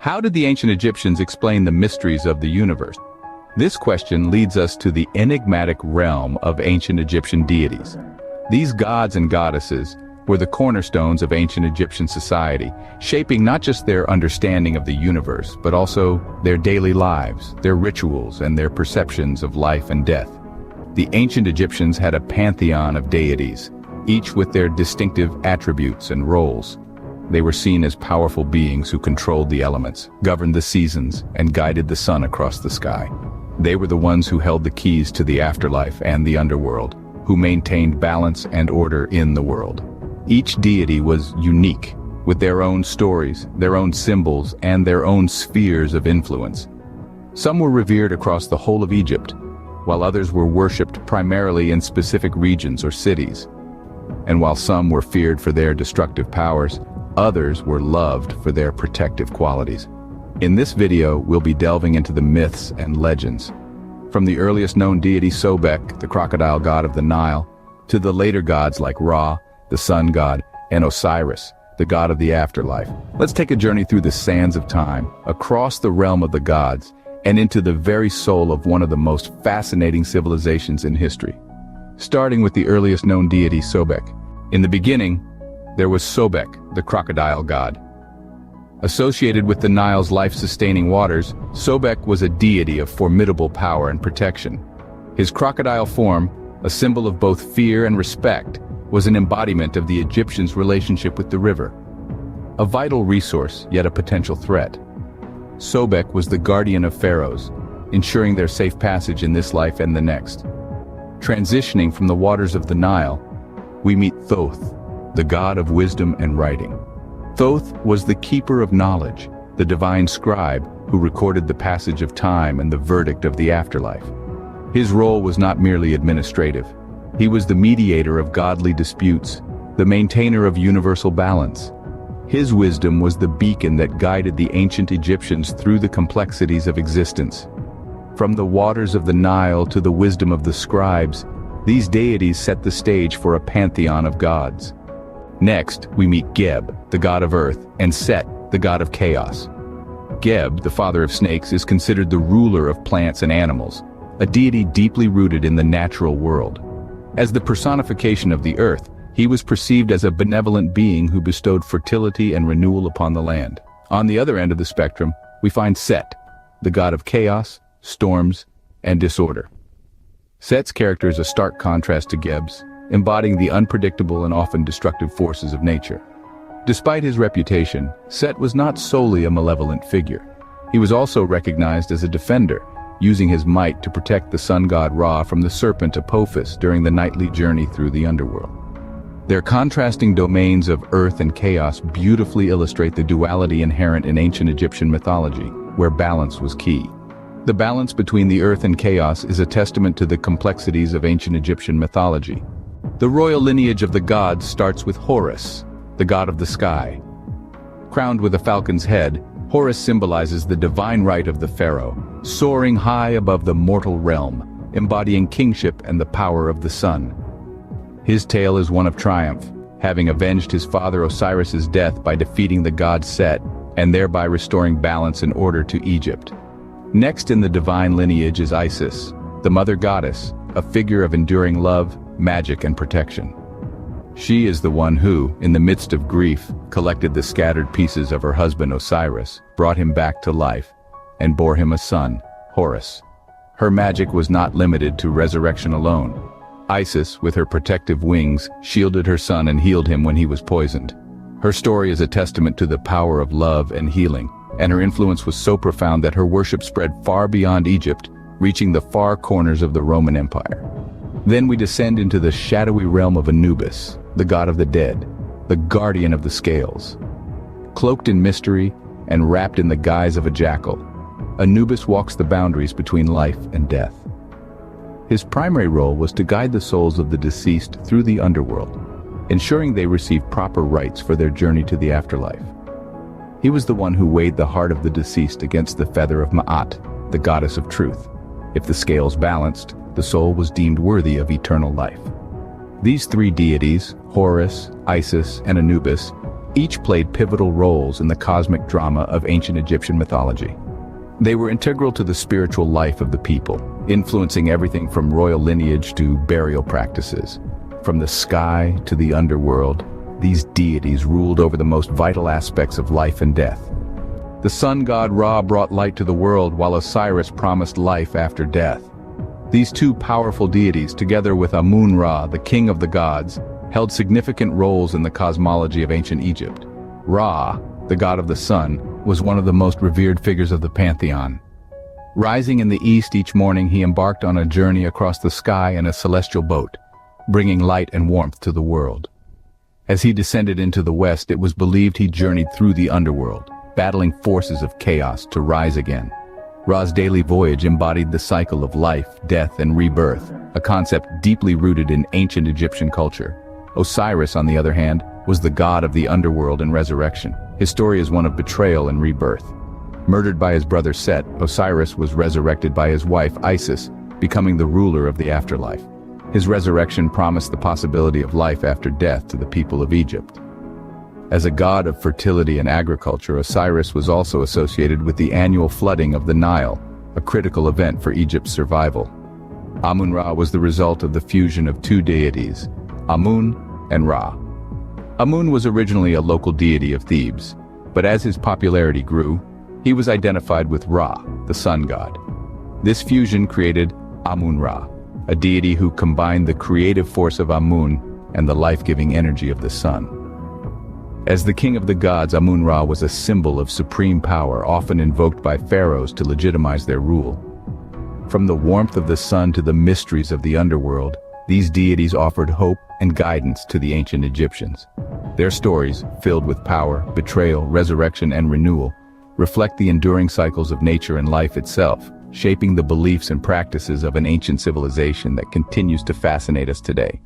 How did the ancient Egyptians explain the mysteries of the universe? This question leads us to the enigmatic realm of ancient Egyptian deities. These gods and goddesses were the cornerstones of ancient Egyptian society, shaping not just their understanding of the universe, but also their daily lives, their rituals, and their perceptions of life and death. The ancient Egyptians had a pantheon of deities, each with their distinctive attributes and roles. They were seen as powerful beings who controlled the elements, governed the seasons, and guided the sun across the sky. They were the ones who held the keys to the afterlife and the underworld, who maintained balance and order in the world. Each deity was unique, with their own stories, their own symbols, and their own spheres of influence. Some were revered across the whole of Egypt, while others were worshipped primarily in specific regions or cities. And while some were feared for their destructive powers, others were loved for their protective qualities. In this video, we'll be delving into the myths and legends. From the earliest known deity Sobek, the crocodile god of the Nile, to the later gods like Ra, the sun god, and Osiris, the god of the afterlife. Let's take a journey through the sands of time, across the realm of the gods, and into the very soul of one of the most fascinating civilizations in history. Starting with the earliest known deity Sobek. In the beginning, there was Sobek, the crocodile god. Associated with the Nile's life-sustaining waters, Sobek was a deity of formidable power and protection. His crocodile form, a symbol of both fear and respect, was an embodiment of the Egyptians' relationship with the river. A vital resource, yet a potential threat. Sobek was the guardian of pharaohs, ensuring their safe passage in this life and the next. Transitioning from the waters of the Nile, we meet Thoth, the god of wisdom and writing. Thoth was the keeper of knowledge, the divine scribe who recorded the passage of time and the verdict of the afterlife. His role was not merely administrative. He was the mediator of godly disputes, the maintainer of universal balance. His wisdom was the beacon that guided the ancient Egyptians through the complexities of existence. From the waters of the Nile to the wisdom of the scribes, these deities set the stage for a pantheon of gods. Next, we meet Geb, the god of earth, and Set, the god of chaos. Geb, the father of snakes, is considered the ruler of plants and animals, a deity deeply rooted in the natural world. As the personification of the earth, he was perceived as a benevolent being who bestowed fertility and renewal upon the land. On the other end of the spectrum, we find Set, the god of chaos, storms, and disorder. Set's character is a stark contrast to Geb's, embodying the unpredictable and often destructive forces of nature. Despite his reputation, Set was not solely a malevolent figure. He was also recognized as a defender, using his might to protect the sun god Ra from the serpent Apophis during the nightly journey through the underworld. Their contrasting domains of earth and chaos beautifully illustrate the duality inherent in ancient Egyptian mythology, where balance was key. The balance between the earth and chaos is a testament to the complexities of ancient Egyptian mythology. The royal lineage of the gods starts with Horus, the god of the sky. Crowned with a falcon's head, Horus symbolizes the divine right of the pharaoh, soaring high above the mortal realm, embodying kingship and the power of the sun. His tale is one of triumph, having avenged his father Osiris's death by defeating the god Set, and thereby restoring balance and order to Egypt. Next in the divine lineage is Isis, the mother goddess, a figure of enduring love, magic, and protection. She is the one who, in the midst of grief, collected the scattered pieces of her husband Osiris, brought him back to life, and bore him a son, Horus. Her magic was not limited to resurrection alone. Isis, with her protective wings, shielded her son and healed him when he was poisoned. Her story is a testament to the power of love and healing, and her influence was so profound that her worship spread far beyond Egypt, reaching the far corners of the Roman Empire. Then we descend into the shadowy realm of Anubis, the god of the dead, the guardian of the scales. Cloaked in mystery and wrapped in the guise of a jackal, Anubis walks the boundaries between life and death. His primary role was to guide the souls of the deceased through the underworld, ensuring they receive proper rites for their journey to the afterlife. He was the one who weighed the heart of the deceased against the feather of Ma'at, the goddess of truth. If the scales balanced, the soul was deemed worthy of eternal life. These three deities, Horus, Isis, and Anubis, Each played pivotal roles in the cosmic drama of ancient Egyptian mythology. They were integral to the spiritual life of the people, influencing everything from royal lineage to burial practices. From the sky to the underworld, these deities ruled over the most vital aspects of life and death. The sun god Ra brought light to the world, while Osiris promised life after death. These two powerful deities, together with Amun-Ra, the king of the gods, held significant roles in the cosmology of ancient Egypt. Ra, the god of the sun, was one of the most revered figures of the pantheon. Rising in the east each morning, he embarked on a journey across the sky in a celestial boat, bringing light and warmth to the world. As he descended into the west, it was believed he journeyed through the underworld, battling forces of chaos to rise again. Ra's daily voyage embodied the cycle of life, death, and rebirth, a concept deeply rooted in ancient Egyptian culture. Osiris, on the other hand, was the god of the underworld and resurrection. His story is one of betrayal and rebirth. Murdered by his brother Set, Osiris was resurrected by his wife Isis, becoming the ruler of the afterlife. His resurrection promised the possibility of life after death to the people of Egypt. As a god of fertility and agriculture, Osiris was also associated with the annual flooding of the Nile, a critical event for Egypt's survival. Amun-Ra was the result of the fusion of two deities, Amun and Ra. Amun was originally a local deity of Thebes, but as his popularity grew, he was identified with Ra, the sun god. This fusion created Amun-Ra, a deity who combined the creative force of Amun and the life-giving energy of the sun. As the king of the gods, Amun-Ra was a symbol of supreme power, often invoked by pharaohs to legitimize their rule. From the warmth of the sun to the mysteries of the underworld, these deities offered hope and guidance to the ancient Egyptians. Their stories, filled with power, betrayal, resurrection, and renewal, reflect the enduring cycles of nature and life itself, shaping the beliefs and practices of an ancient civilization that continues to fascinate us today.